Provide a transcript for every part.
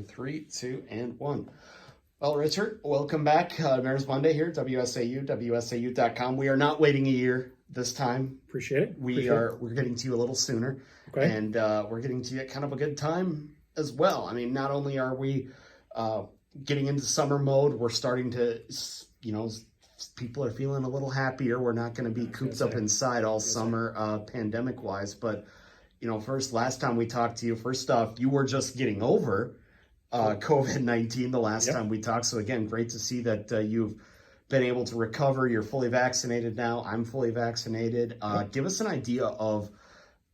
And 3, 2, and 1. Well, Richard, welcome back. Mayor's Monday here, WSAU, WSAU.com. We are not waiting a year this time. Appreciate it. We're getting to you a little sooner. Okay. And we're getting to you at kind of a good time as well. I mean, not only are we getting into summer mode, we're starting to, people are feeling a little happier. We're not going to be cooped up inside all summer, pandemic-wise. But, first, last time we talked to you, first off, you were just getting over COVID-19 the last time we talked. So again, great to see that you've been able to recover. You're fully vaccinated now. I'm fully vaccinated. Give us an idea of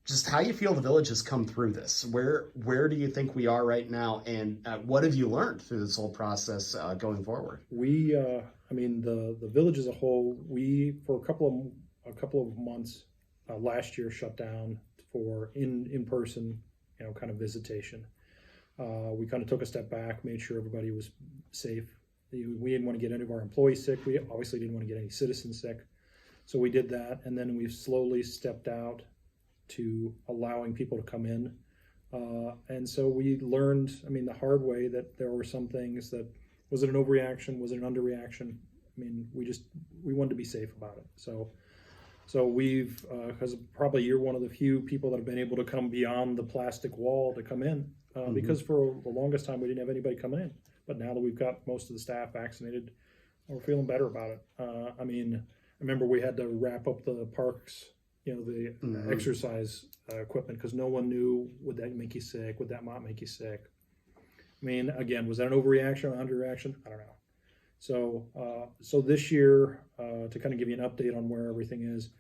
just how you feel the village has come through this. Where do you think we are right now, and what have you learned through this whole process going forward? The village as a whole, we for a couple of months last year shut down for in-person, kind of visitation. We kind of took a step back, made sure everybody was safe. We didn't want to get any of our employees sick. We obviously didn't want to get any citizens sick. So we did that, and then we've slowly stepped out to allowing people to come in. And so we learned, the hard way, that there were some things that, was it an overreaction? Was it an underreaction? We wanted to be safe about it. So we've, because probably you're one of the few people that have been able to come beyond the plastic wall to come in, because for the longest time we didn't have anybody coming in. But now that we've got most of the staff vaccinated, we're feeling better about it. I remember we had to wrap up the parks, the exercise equipment, because no one knew, would that make you sick? Would that not make you sick? Again, was that an overreaction or underreaction? I don't know. So this year, to kind of give you an update on where everything is,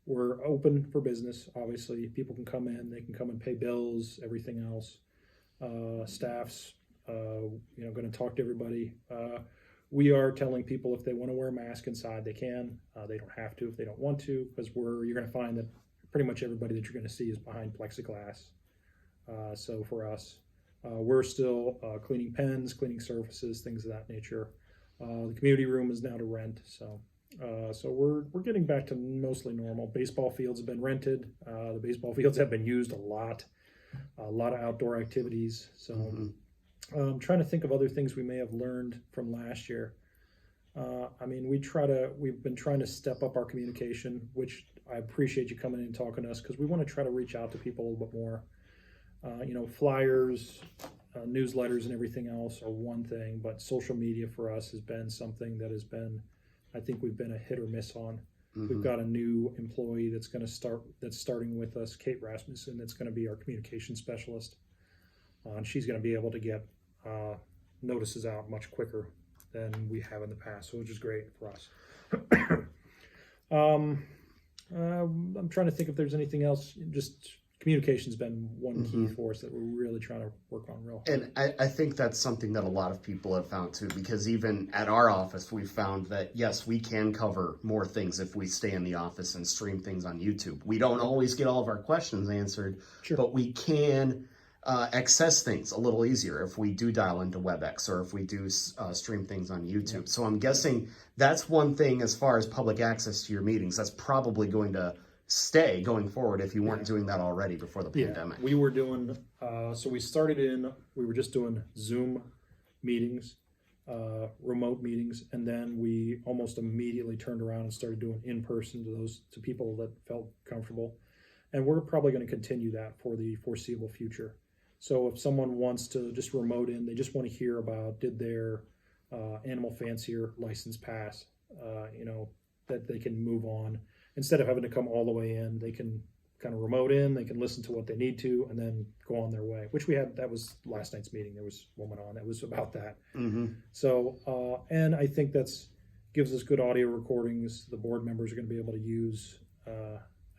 we're open for business. Obviously, people can come in, they can come and pay bills, everything else. Staff's, going to talk to everybody. We are telling people if they want to wear a mask inside, they can. They don't have to if they don't want to, because you're going to find that pretty much everybody that you're going to see is behind plexiglass. So for us, we're still cleaning pens, cleaning surfaces, things of that nature. The community room is now to rent, so we're getting back to mostly normal. Baseball fields have been rented. The baseball fields have been used a lot of outdoor activities. So I'm trying to think of other things we may have learned from last year. We've been trying to step up our communication, which I appreciate you coming in and talking to us, because we want to try to reach out to people a little bit more. Flyers, newsletters and everything else are one thing, but social media for us has been something that I think we've been a hit or miss on. We've got a new employee that's starting with us, Kate Rasmussen, that's going to be our communication specialist. And she's going to be able to get notices out much quicker than we have in the past, which is great for us. I'm trying to think if there's anything else. Just communication's been one key for us that we're really trying to work on real hard. And I think that's something that a lot of people have found too, because even at our office, we've found that, yes, we can cover more things if we stay in the office and stream things on YouTube. We don't always get all of our questions answered, but we can access things a little easier if we do dial into WebEx or if we do stream things on YouTube. So I'm guessing that's one thing as far as public access to your meetings. That's probably going to stay going forward if you weren't doing that already before the pandemic. We were doing, we were just doing Zoom meetings, remote meetings, and then we almost immediately turned around and started doing in-person to people that felt comfortable. And we're probably going to continue that for the foreseeable future. So if someone wants to just remote in, they just want to hear about, did their animal fancier license pass, that they can move on. Instead of having to come all the way in, they can kind of remote in, they can listen to what they need to, and then go on their way, which that was last night's meeting. There was a woman on that was about that. So, and I think gives us good audio recordings. The board members are going to be able to use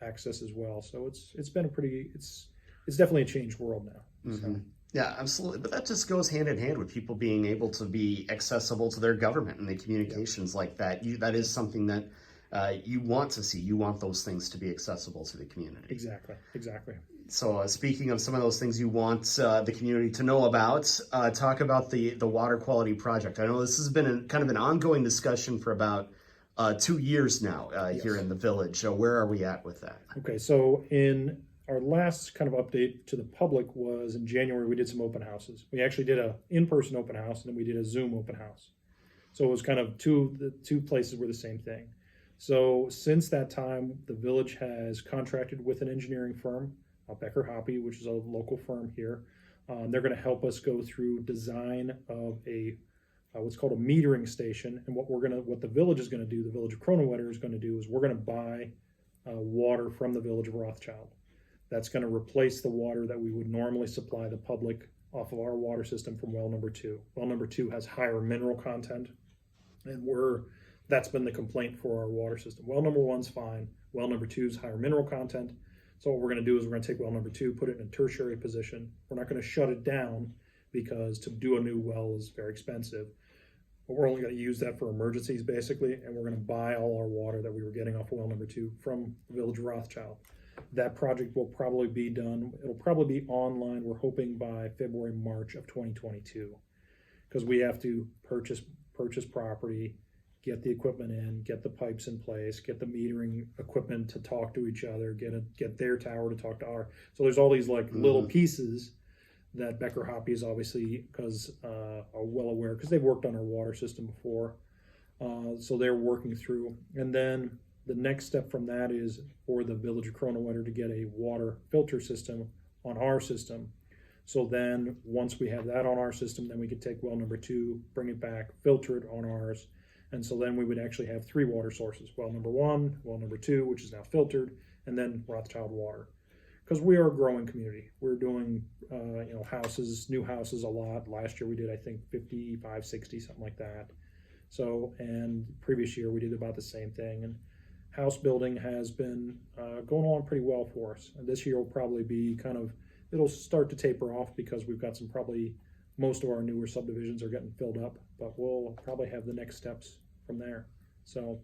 access as well. So it's been it's definitely a changed world now. So. Yeah, absolutely. But that just goes hand in hand with people being able to be accessible to their government and the communications like that. That is something that you want to see. You want those things to be accessible to the community. Exactly. So speaking of some of those things you want the community to know about, talk about the water quality project. I know this has been kind of an ongoing discussion for about 2 years now here in the village. Where are we at with that? Okay, so in our last kind of update to the public was in January. We did some open houses. We actually did a in-person open house, and then we did a Zoom open house. So it was kind of the two places were the same thing. So since that time, the village has contracted with an engineering firm, Becker Hoppy, which is a local firm here. They're going to help us go through design of a what's called a metering station. And what the village is going to do, the village of Kronenwetter is going to do, is we're going to buy water from the village of Rothschild. That's going to replace the water that we would normally supply the public off of our water system from well number 2. Well number 2 has higher mineral content, and that's been the complaint for our water system. Well number 1's fine. Well number 2's higher mineral content. So what we're going to do is we're going to take well number 2, put it in a tertiary position. We're not going to shut it down because to do a new well is very expensive. But we're only going to use that for emergencies basically, and we're going to buy all our water that we were getting off of well number 2 from the village of Rothschild. That project will probably be done. It'll probably be online. We're hoping by February, March of 2022, because we have to purchase property, get the equipment in, get the pipes in place, get the metering equipment to talk to each other, get their tower to talk to our. So there's all these like little pieces that Becker Hoppy is obviously are well aware, because they've worked on our water system before. So they're working through. And then the next step from that is for the village of Kronenwetter to get a water filter system on our system. So then once we have that on our system, then we could take well number 2, bring it back, filter it on ours. And so then we would actually have 3 water sources: well number 1, well number 2, which is now filtered, and then Rothschild water. Because we are a growing community. We're doing new houses a lot. Last year we did, I think, 55, 60, something like that. So, and previous year we did about the same thing. And house building has been going on pretty well for us. And this year will probably be it'll start to taper off because we've got most of our newer subdivisions are getting filled up, but we'll probably have the next steps from there. So,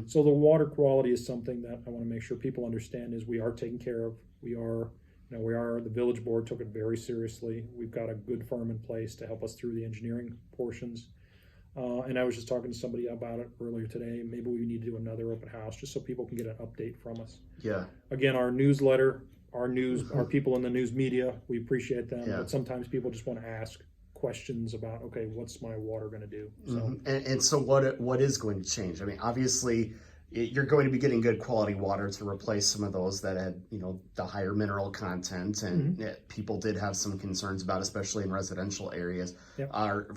so the water quality is something that I want to make sure people understand is we are taken care of. The village board took it very seriously. We've got a good firm in place to help us through the engineering portions. And I was just talking to somebody about it earlier today. Maybe we need to do another open house just so people can get an update from us. Yeah. Again, our newsletter, our people in the news media, we appreciate them. Yeah. But sometimes people just want to ask questions about, okay, what's my water going to do? So, and so what is going to change? I mean, obviously, you're going to be getting good quality water to replace some of those that had, the higher mineral content, and people did have some concerns about, especially in residential areas. Yep. Are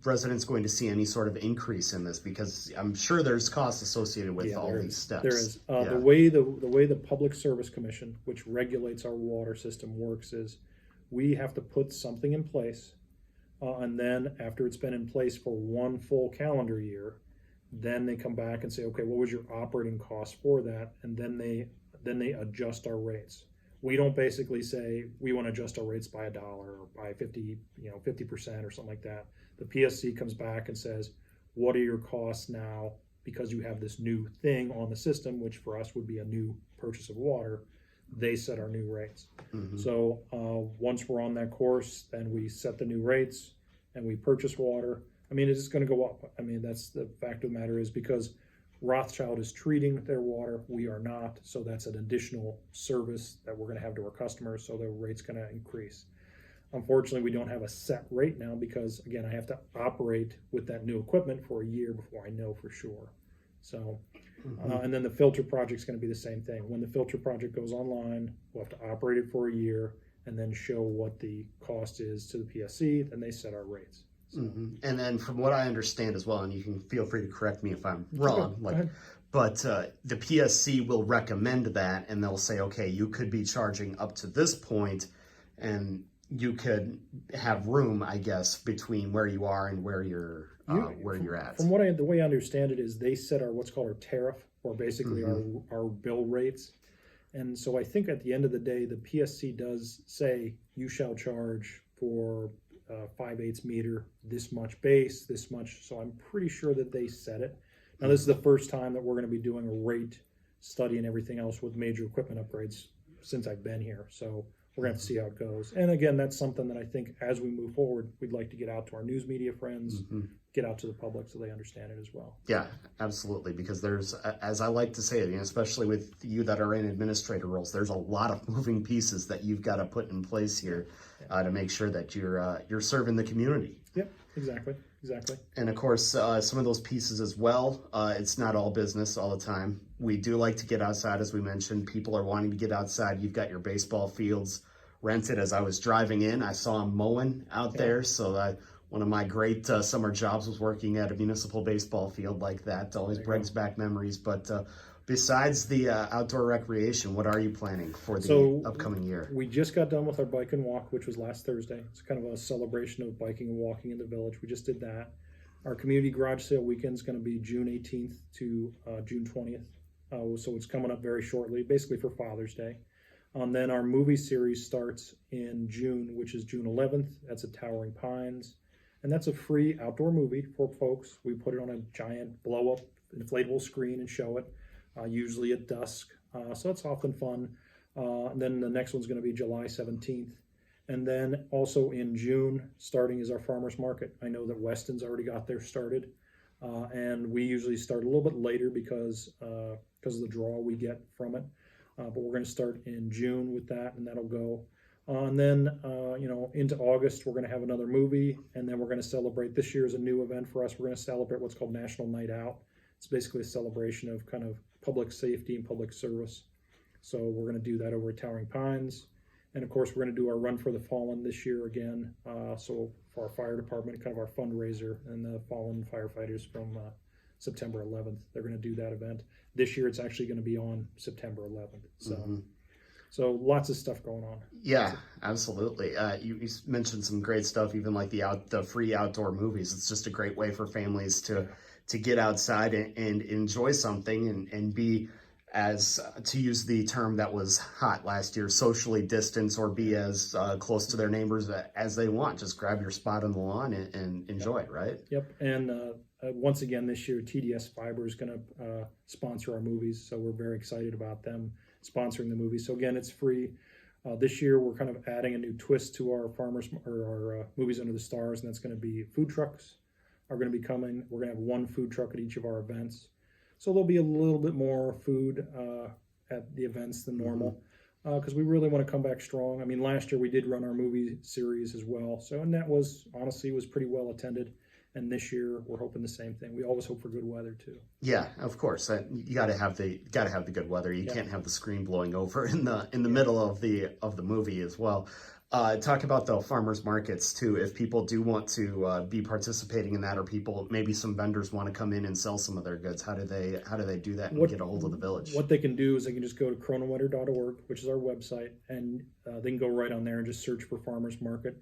residents going to see any sort of increase in this? Because I'm sure there's costs associated with all these steps. There is. The way the Public Service Commission, which regulates our water system, works is we have to put something in place, and then after it's been in place for one full calendar year, then they come back and say, okay, what was your operating cost for that? And then they adjust our rates. We don't basically say we want to adjust our rates by $1 or by 50% or something like that. The PSC comes back and says, what are your costs now because you have this new thing on the system, which for us would be a new purchase of water. They set our new rates. So once we're on that course, then we set the new rates and we purchase water. I mean, it's going to go up. I mean, that's the fact of the matter is because Rothschild is treating their water, we are not. So that's an additional service that we're going to have to our customers. So the rate's going to increase. Unfortunately, we don't have a set rate now because, again, I have to operate with that new equipment for a year before I know for sure. So, and then the filter project's going to be the same thing. When the filter project goes online, we'll have to operate it for a year and then show what the cost is to the PSC, and they set our rates. So. And then from what I understand as well, and you can feel free to correct me if I'm wrong, but the PSC will recommend that, and they'll say, okay, you could be charging up to this point, and you could have room, I guess, between where you are and where you're at. From the way I understand it is they set what's called our tariff, or basically our bill rates. And so I think at the end of the day, the PSC does say you shall charge for 5/8 meter, this much base, this much. So I'm pretty sure that they set it. Now this is the first time that we're going to be doing a rate study and everything else with major equipment upgrades since I've been here. So we're going to have to see how it goes. And again, that's something that I think as we move forward, we'd like to get out to our news media friends, get out to the public so they understand it as well. Yeah, absolutely. Because there's, as I like to say, especially with you that are in administrator roles, there's a lot of moving pieces that you've got to put in place here to make sure that you're serving the community. Yep, exactly. And of course, some of those pieces as well, it's not all business all the time. We do like to get outside, as we mentioned. People are wanting to get outside. You've got your baseball fields rented. As I was driving in, I saw them mowing out there. So one of my great summer jobs was working at a municipal baseball field like that. Always brings back memories. But besides the outdoor recreation, what are you planning for the upcoming year? We just got done with our bike and walk, which was last Thursday. It's kind of a celebration of biking and walking in the village. We just did that. Our community garage sale weekend is going to be June 18th to June 20th. So it's coming up very shortly, basically for Father's Day. Then our movie series starts in June, which is June 11th. That's at Towering Pines. And that's a free outdoor movie for folks. We put it on a giant blow-up inflatable screen and show it, usually at dusk. So it's often fun. And then the next one's going to be July 17th. And then also in June, starting is our farmer's market. I know that Weston's already got theirs started. And we usually start a little bit later because of the draw we get from it. But we're going to start in June with that, and that'll go. And then, into August, we're going to have another movie, and then we're going to celebrate. This year is a new event for us. We're going to celebrate what's called National Night Out. It's basically a celebration of kind of public safety and public service. So we're going to do that over at Towering Pines. And of course, we're going to do our Run for the Fallen this year again. So for our fire department, kind of our fundraiser, and the fallen firefighters from September 11th, they're going to do that event. This year, it's actually going to be on September 11th. So, so lots of stuff going on. Yeah, absolutely. You mentioned some great stuff, even like the free outdoor movies. It's just a great way for families to get outside and enjoy something and be, as to use the term that was hot last year, socially distance, or be as close to their neighbors as they want. Just grab your spot on the lawn and enjoy it, right? Yep. And once again this year, TDS Fiber is going to sponsor our movies, so we're very excited about them sponsoring the movies. So again, it's free. This year, we're kind of adding a new twist to our movies under the stars, and that's going to be food trucks are going to be coming. We're going to have one food truck at each of our events. So there'll be a little bit more food at the events than normal because we really want to come back strong. I mean, last year we did run our movie series as well. So, and that was pretty well attended. And this year we're hoping the same thing. We always hope for good weather too. Yeah, of course. You got to have the good weather. You can't have the screen blowing over in the middle of the movie as well. Talk about the farmers markets too. If people do want to be participating in that, or maybe some vendors want to come in and sell some of their goods, how do they do that and get a hold of the village? What they can do is they can just go to Kronenwetter.org, which is our website, and they can go right on there and just search for farmers market.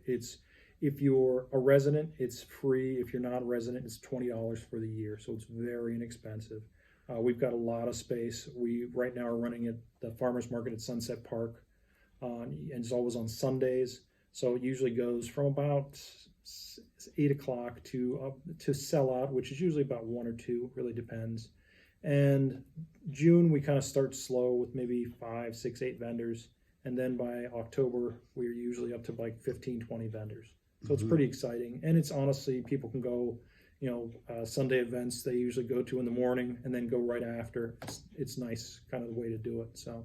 If you're a resident, it's free. If you're not a resident, it's $20 for the year, so it's very inexpensive. We've got a lot of space. We right now are running at the farmers market at Sunset Park. And it's always on Sundays, so it usually goes from about 8 o'clock to sell out, which is usually about 1 or 2, really depends. And June we kind of start slow with maybe 5, 6, 8 vendors, and then by October we're usually up to like 15, 20 vendors. So it's pretty exciting, and it's honestly, people can go, Sunday events they usually go to in the morning and then go right after. It's nice, kind of the way to do it. So.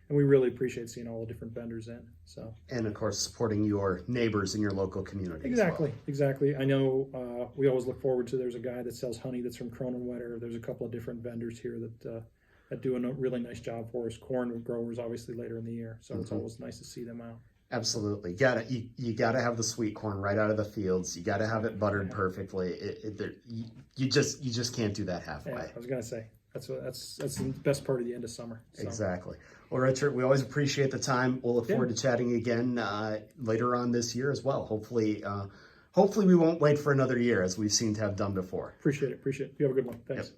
And we really appreciate seeing all the different vendors in. So, and of course, supporting your neighbors in your local community. Exactly. I know we always look forward to. There's a guy that sells honey that's from Kronenwetter. There's a couple of different vendors here that do a really nice job for us. Corn growers, obviously, later in the year. So it's always nice to see them out. Absolutely, you gotta have the sweet corn right out of the fields. You gotta have it buttered perfectly. You just can't do that halfway. Yeah, I was gonna say. That's the best part of the end of summer. So. Exactly. Well, Richard, we always appreciate the time. We'll look forward to chatting again later on this year as well. Hopefully we won't wait for another year, as we've seemed to have done before. Appreciate it. You have a good one. Thanks. Yep.